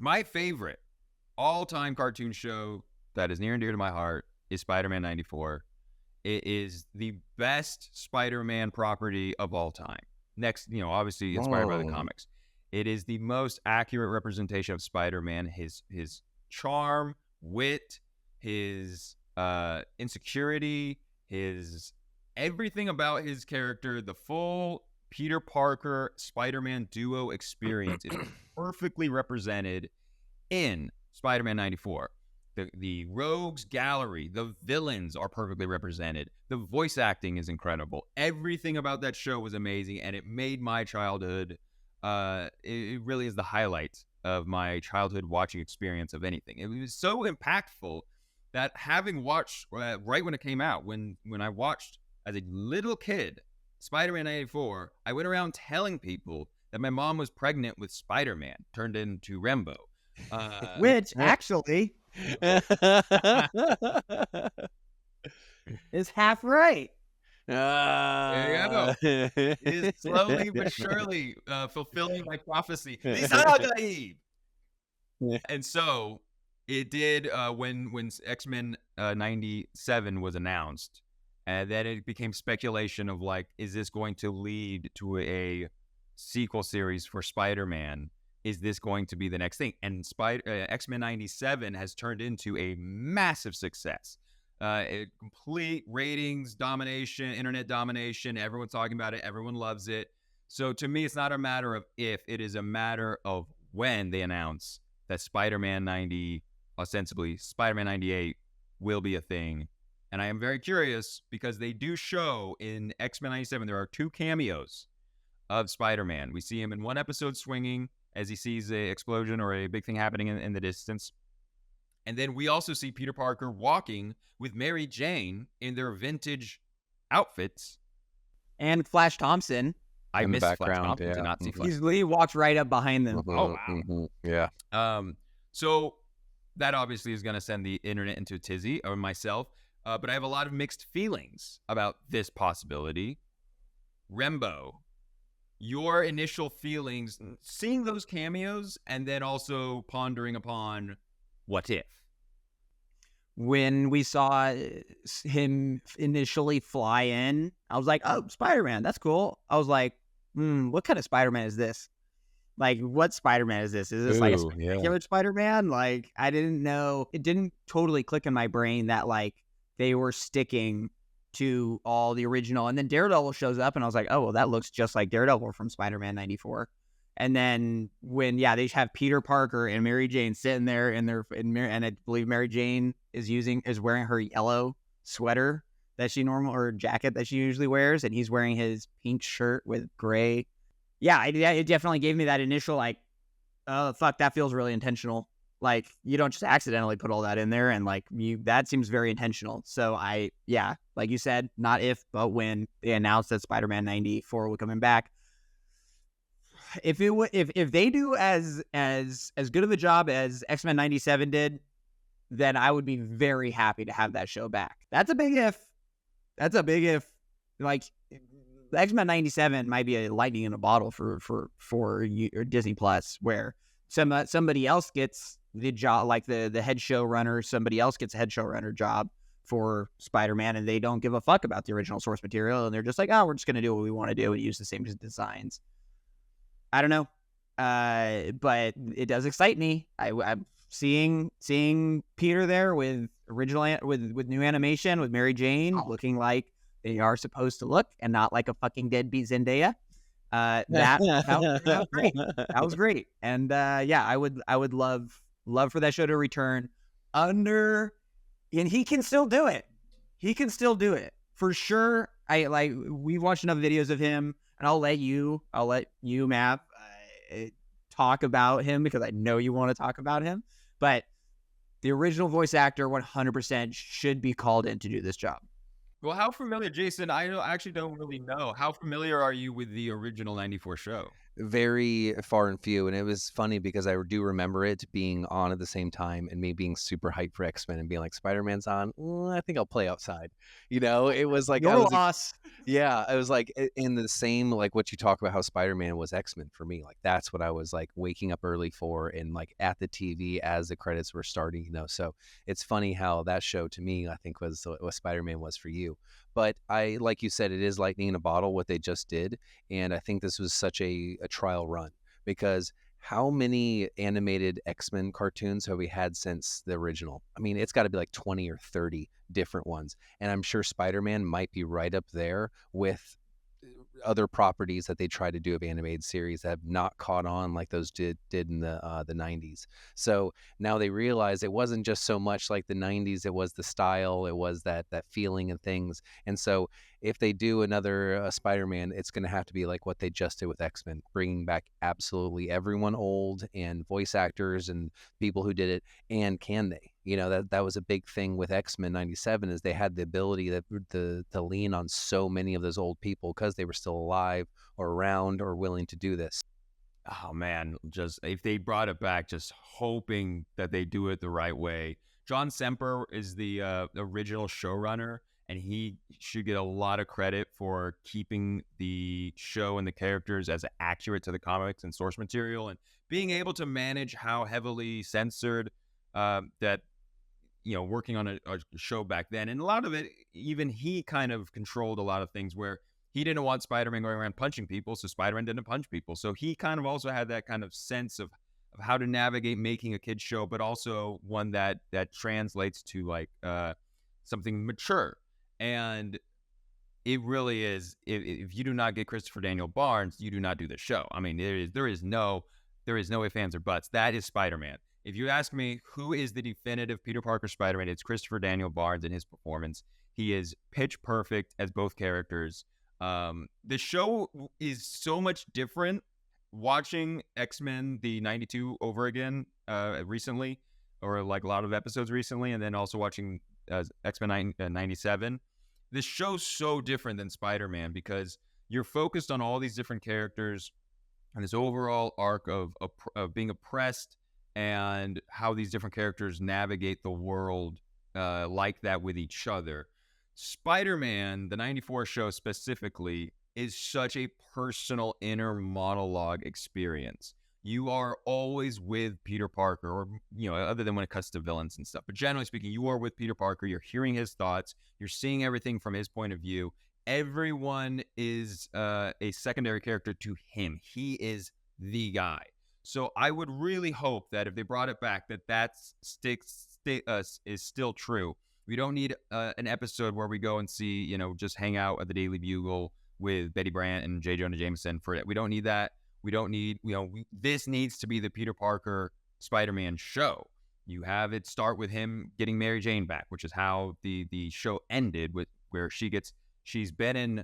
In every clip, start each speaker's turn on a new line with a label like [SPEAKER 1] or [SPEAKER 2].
[SPEAKER 1] My favorite all-time cartoon show that is near and dear to my heart is Spider-Man 94. It is the best Spider-Man property of all time. Next, obviously inspired by the comics. It is the most accurate representation of Spider-Man. His charm, wit, his insecurity, his everything about his character, the full Peter Parker Spider-Man duo experience is perfectly represented in Spider-Man 94. The rogues gallery, the villains are perfectly represented. The voice acting is incredible. Everything about that show was amazing, and it made my childhood. It really is the highlight of my childhood watching experience of anything. It was so impactful that having watched right when it came out, when I watched as a little kid Spider-Man 94, I went around telling people that my mom was pregnant with Spider-Man turned into Rembo.
[SPEAKER 2] Which actually is half right.
[SPEAKER 1] There you go. It is slowly but surely fulfilling my prophecy. And so it did when X-Men 97 was announced, and then it became speculation of like, is this going to lead to a sequel series for Spider-Man? Is this going to be the next thing? And X-Men 97 has turned into a massive success. Complete ratings domination, internet domination. Everyone's talking about it. Everyone loves it. So to me, it's not a matter of if, it is a matter of when they announce that Spider-Man 90, ostensibly Spider-Man 98, will be a thing. And I am very curious because they do show in X-Men 97, there are 2 cameos of Spider-Man. We see him in one episode swinging as he sees an explosion or a big thing happening in the distance. And then we also see Peter Parker walking with Mary Jane in their vintage outfits.
[SPEAKER 2] And Flash Thompson.
[SPEAKER 1] I missed Flash Thompson. Did not see Flash.
[SPEAKER 2] He walks right up behind them.
[SPEAKER 1] Oh, wow.
[SPEAKER 3] Yeah.
[SPEAKER 1] So that obviously is going to send the internet into a tizzy, or myself. But I have a lot of mixed feelings about this possibility. Rembo, your initial feelings seeing those cameos and then also pondering upon what if?
[SPEAKER 2] When we saw him initially fly in, I was like, oh, Spider-Man, that's cool. I was like, what kind of Spider-Man is this? Like, what Spider-Man is this? Is this like a regular Spider-Man? Like, I didn't know. It didn't totally click in my brain that, like, they were sticking to all the original. And then Daredevil shows up, and I was like, oh, well, that looks just like Daredevil from Spider-Man 94. And then when, they have Peter Parker and Mary Jane sitting there, and I believe Mary Jane is wearing her yellow sweater that she or jacket that she usually wears, and he's wearing his pink shirt with gray. Yeah, it definitely gave me that initial, like, oh, fuck, that feels really intentional. Like, you don't just accidentally put all that in there, and like, that seems very intentional. So like you said, not if, but when they announced that Spider-Man 94 was coming back. If they do as good of a job as X-Men 97 did, then I would be very happy to have that show back. That's a big if. Like, X-Men 97 might be a lightning in a bottle for Disney Plus, where somebody else gets the job, like the head showrunner. Somebody else gets a head showrunner job for Spider-Man, and they don't give a fuck about the original source material, and they're just like, oh, we're just gonna do what we want to do and use the same designs. I don't know, but it does excite me. I'm seeing Peter there with new animation, with Mary Jane looking like they are supposed to look, and not like a fucking deadbeat Zendaya. That was great. That was great. And I would love for that show to return and he can still do it. He can still do it for sure. We watched enough videos of him, and I'll let you, Matt, talk about him because I know you want to talk about him. But the original voice actor 100% should be called in to do this job.
[SPEAKER 1] Well, how familiar, Jason? I actually don't really know. How familiar are you with the original 94 show?
[SPEAKER 3] very far and few, and it was funny because I do remember it being on at the same time and me being super hyped for X-Men and being like, Spider-Man's on, I think I'll play outside. It was like I
[SPEAKER 2] Your
[SPEAKER 3] was
[SPEAKER 2] loss.
[SPEAKER 3] yeah, I was like in the same, like what you talk about how Spider-Man was X-Men for me. Like that's what I was like waking up early for and like at the TV as the credits were starting. So it's funny how that show to me, I think was what Spider-Man was for you. But like you said, it is lightning in a bottle what they just did. And I think this was such a trial run because how many animated X-Men cartoons have we had since the original? I mean, it's got to be like 20 or 30 different ones. And I'm sure Spider-Man might be right up there with other properties that they try to do of animated series that have not caught on like those did in the 90s. So now they realize it wasn't just so much like the 90s, it was the style, it was that feeling and things. And so if they do another Spider-Man, it's going to have to be like what they just did with X-Men, bringing back absolutely everyone old and voice actors and people who did it. And can they? That was a big thing with X-Men 97 is they had the ability to lean on so many of those old people because they were still alive or around or willing to do this.
[SPEAKER 1] Oh man, just if they brought it back, just hoping that they do it the right way. John Semper is the original showrunner, and he should get a lot of credit for keeping the show and the characters as accurate to the comics and source material, and being able to manage how heavily censored that working on a show back then. And a lot of it, even he kind of controlled a lot of things where he didn't want Spider-Man going around punching people, so Spider-Man didn't punch people. So he kind of also had that kind of sense of how to navigate making a kid's show, but also one that translates to like something mature. And it really is. If you do not get Christopher Daniel Barnes, you do not do the show. I mean, there is no ifs, ands, or buts. That is Spider-Man. If you ask me who is the definitive Peter Parker Spider-Man, it's Christopher Daniel Barnes and his performance. He is pitch perfect as both characters. The show is so much different. Watching X-Men the 92 over again recently, or like a lot of episodes recently, and then also watching X-Men 97. This show's so different than Spider-Man because you're focused on all these different characters and this overall arc of being oppressed and how these different characters navigate the world like that with each other. Spider-Man, the 94 show specifically, is such a personal inner monologue experience. You are always with Peter Parker, or, other than when it cuts to villains and stuff. But generally speaking, you are with Peter Parker. You're hearing his thoughts. You're seeing everything from his point of view. Everyone is a secondary character to him. He is the guy. So I would really hope that if they brought it back, that is still true. We don't need an episode where we go and see, just hang out at the Daily Bugle with Betty Brant and J. Jonah Jameson for it. We don't need that. We don't need, this needs to be the Peter Parker Spider-Man show. You have it start with him getting Mary Jane back, which is how the show ended, with where she's been in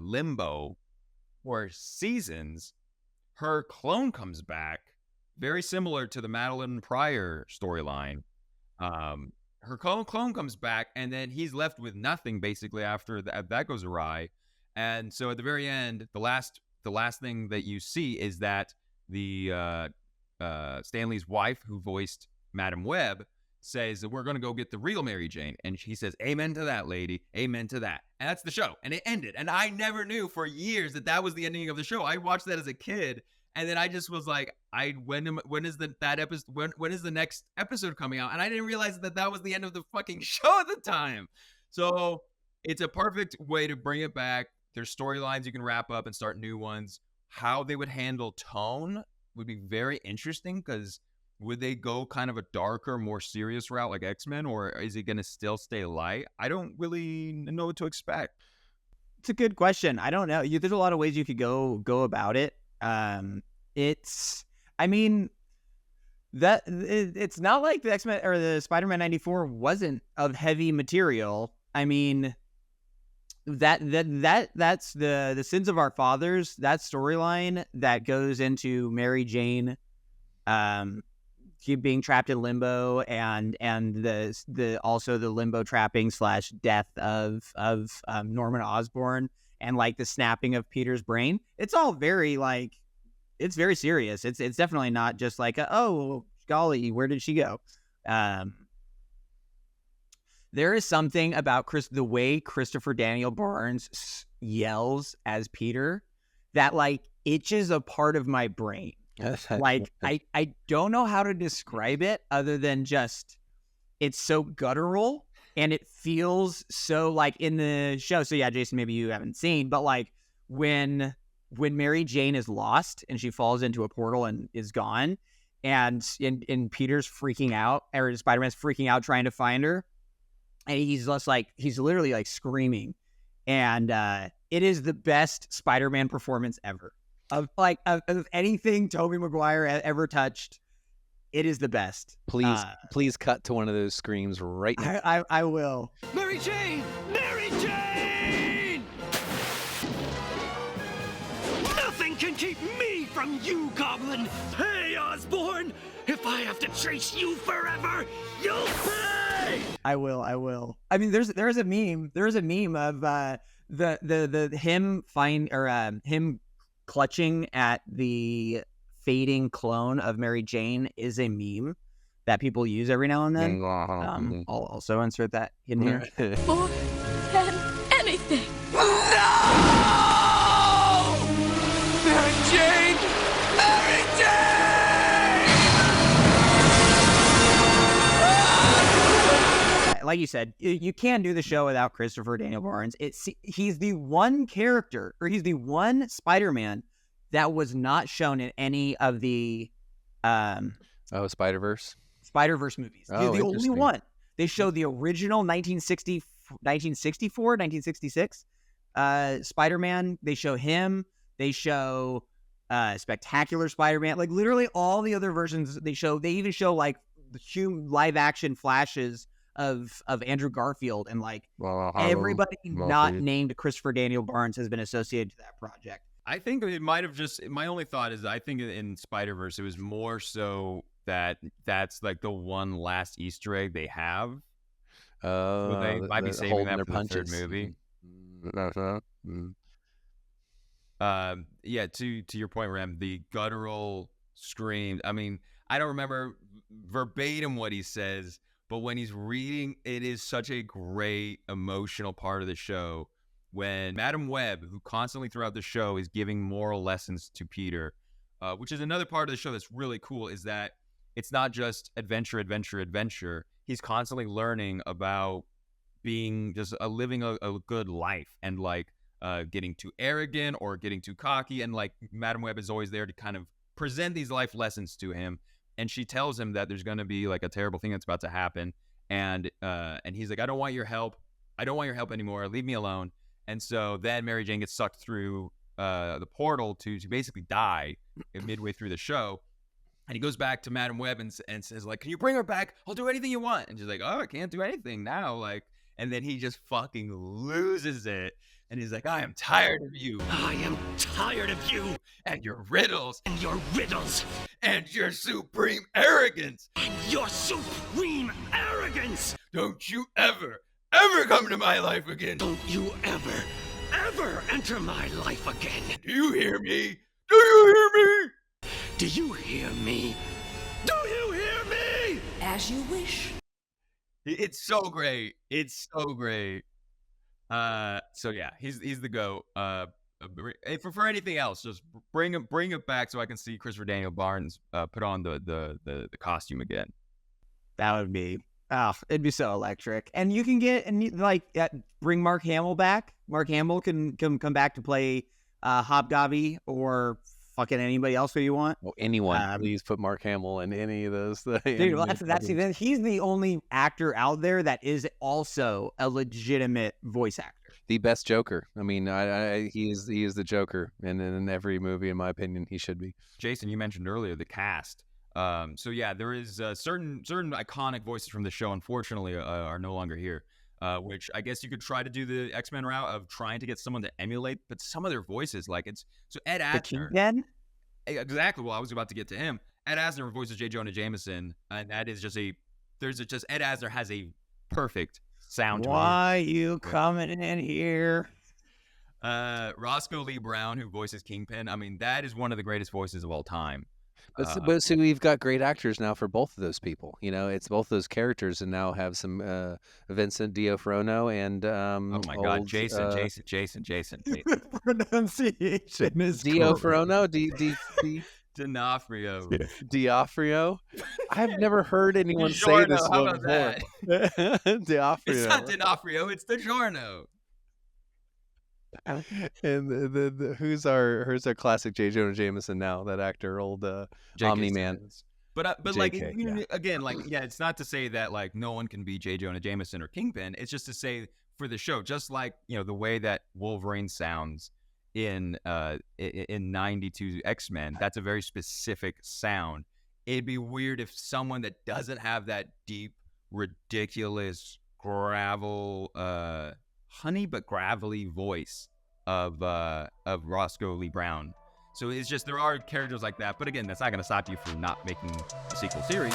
[SPEAKER 1] limbo for seasons. Her clone comes back, very similar to the Madeline Pryor storyline. Her clone comes back, and then he's left with nothing basically after that goes awry. And so at the very end, the last thing that you see is that the Stanley's wife, who voiced Madam Web, says that we're going to go get the real Mary Jane. And she says, amen to that, lady. Amen to that. And that's the show. And it ended. And I never knew for years that was the ending of the show. I watched that as a kid. And then I just was like, when is the next episode coming out? And I didn't realize that was the end of the fucking show at the time. So it's a perfect way to bring it back. There's storylines you can wrap up and start new ones. How they would handle tone would be very interesting, because would they go kind of a darker, more serious route like X-Men, or is it going to still stay light? I don't really know what to expect.
[SPEAKER 2] It's a good question. I don't know. There's a lot of ways you could go about it. It's not like the X-Men or the Spider-Man 94 wasn't of heavy material. I mean, that's the Sins of Our Fathers, that storyline that goes into Mary Jane being trapped in limbo, and the also the limbo trapping / death of Norman Osborn, and like the snapping of Peter's brain. It's all very like, it's very serious. It's definitely not just like, oh, golly, where did she go? There is something about the way Christopher Daniel Barnes yells as Peter that like itches a part of my brain. Like I don't know how to describe it other than just it's so guttural and it feels so like in the show. So yeah, Jason, maybe you haven't seen, but like when Mary Jane is lost and she falls into a portal and is gone, and Peter's freaking out, or Spider-Man's freaking out trying to find her, and he's just like, he's literally like screaming, and it is the best Spider-Man performance ever of anything Tobey Maguire ever touched. It is the best.
[SPEAKER 3] Please cut to one of those screams right now.
[SPEAKER 2] I will.
[SPEAKER 4] Mary Jane! Mary Jane! Nothing can keep me from you, Goblin! Hey, Osborn! If I have to chase you forever, you'll pay!
[SPEAKER 2] I will. I mean, there's a meme. There's a meme of him clutching at the fading clone of Mary Jane is a meme that people use every now and then. I'll also insert that in here.
[SPEAKER 5] More than anything.
[SPEAKER 4] No! Mary Jane! Mary Jane!
[SPEAKER 2] Like you said, you can't do the show without Christopher Daniel Barnes. He's the one character, or he's the one Spider-Man that was not shown in any of the
[SPEAKER 3] Spider-Verse
[SPEAKER 2] movies. He's the only one. They show the original 1964, 1966 Spider-Man. They show him. They show Spectacular Spider-Man. Like literally all the other versions they show. They even show like the live action flashes of Andrew Garfield, and like everybody not named Christopher Daniel Barnes has been associated to that project.
[SPEAKER 1] I think it might have just, my only thought is I think in Spider-Verse it was more so that that's like the one last Easter egg they have. So they might be saving that for the third movie. Yeah, to your point, Rem, the guttural scream. I mean, I don't remember verbatim what he says, but when he's reading, it is such a great emotional part of the show. When Madam Web, who constantly throughout the show is giving moral lessons to Peter, which is another part of the show that's really cool, is that it's not just adventure, adventure, adventure. He's constantly learning about being just living a good life, and like getting too arrogant or getting too cocky. And like Madam Web is always there to kind of present these life lessons to him. And she tells him that there's going to be like a terrible thing that's about to happen. And he's like, I don't want your help. I don't want your help anymore. Leave me alone. And so then Mary Jane gets sucked through the portal to basically die midway through the show. And he goes back to Madam Web and says, like, can you bring her back? I'll do anything you want. And she's like, oh, I can't do anything now. Like, and then he just fucking loses it. And he's like, I am tired of you.
[SPEAKER 4] I am tired of you
[SPEAKER 1] And your riddles.
[SPEAKER 4] and your riddles
[SPEAKER 1] And your supreme arrogance.
[SPEAKER 4] and your supreme arrogance.
[SPEAKER 1] Don't you ever come to my life again.
[SPEAKER 4] Don't you ever enter my life again.
[SPEAKER 1] Do you hear me? Do you hear me?
[SPEAKER 4] Do you hear me? Do you hear me?
[SPEAKER 5] As you wish.
[SPEAKER 1] It's so great. It's so great. So yeah, he's the GOAT. For anything else, just bring it back so I can see Christopher Daniel Barnes put on the costume again.
[SPEAKER 2] That would be, it'd be so electric. And you can bring Mark Hamill back. Mark Hamill can come back to play Hobgoblin or fucking anybody else who you want.
[SPEAKER 3] Well, anyone, please put Mark Hamill in any of those.
[SPEAKER 2] Dude, well, he's the only actor out there that is also a legitimate voice actor.
[SPEAKER 3] The best Joker. I mean, he is the Joker, and in every movie, in my opinion, he should be.
[SPEAKER 1] Jason, you mentioned earlier the cast. So yeah, there is certain iconic voices from the show, unfortunately, are no longer here. Which I guess you could try to do the X-Men route of trying to get someone to emulate, but some of their voices, like so Ed Asner. Exactly. Well, I was about to get to him. Ed Asner voices J. Jonah Jameson, and that is just Ed Asner has a perfect sound.
[SPEAKER 2] Why you coming in here?
[SPEAKER 1] Roscoe Lee Brown, who voices Kingpin. I mean, that is one of the greatest voices of all time.
[SPEAKER 3] But see, we've got great actors now for both of those people. You know, it's both those characters, and now have some Vincent D'Onofrio and
[SPEAKER 1] oh my God,
[SPEAKER 3] old,
[SPEAKER 1] Jason.
[SPEAKER 2] Pronunciation is
[SPEAKER 3] D'Onofrio,
[SPEAKER 1] D'Onofrio.
[SPEAKER 3] D'Onofrio. I've never heard anyone say this
[SPEAKER 1] DiGiorno, how
[SPEAKER 3] one
[SPEAKER 1] about
[SPEAKER 3] before.
[SPEAKER 1] that?
[SPEAKER 3] D'Onofrio.
[SPEAKER 1] It's not D'Onofrio, it's DiGiorno.
[SPEAKER 3] And who's our classic J. Jonah Jameson now? That actor, old
[SPEAKER 1] J.K.
[SPEAKER 3] Omni-Man.
[SPEAKER 1] Simmons. But like
[SPEAKER 3] JK,
[SPEAKER 1] again, like it's not to say that like no one can be J. Jonah Jameson or Kingpin. It's just to say for the show, just like the way that Wolverine sounds in 92 X-Men, that's a very specific sound. It'd be weird if someone that doesn't have that deep, ridiculous gravel, honey but gravelly voice of Roscoe Lee Brown. So it's just there are characters like that, but again, that's not going to stop you from not making a sequel series.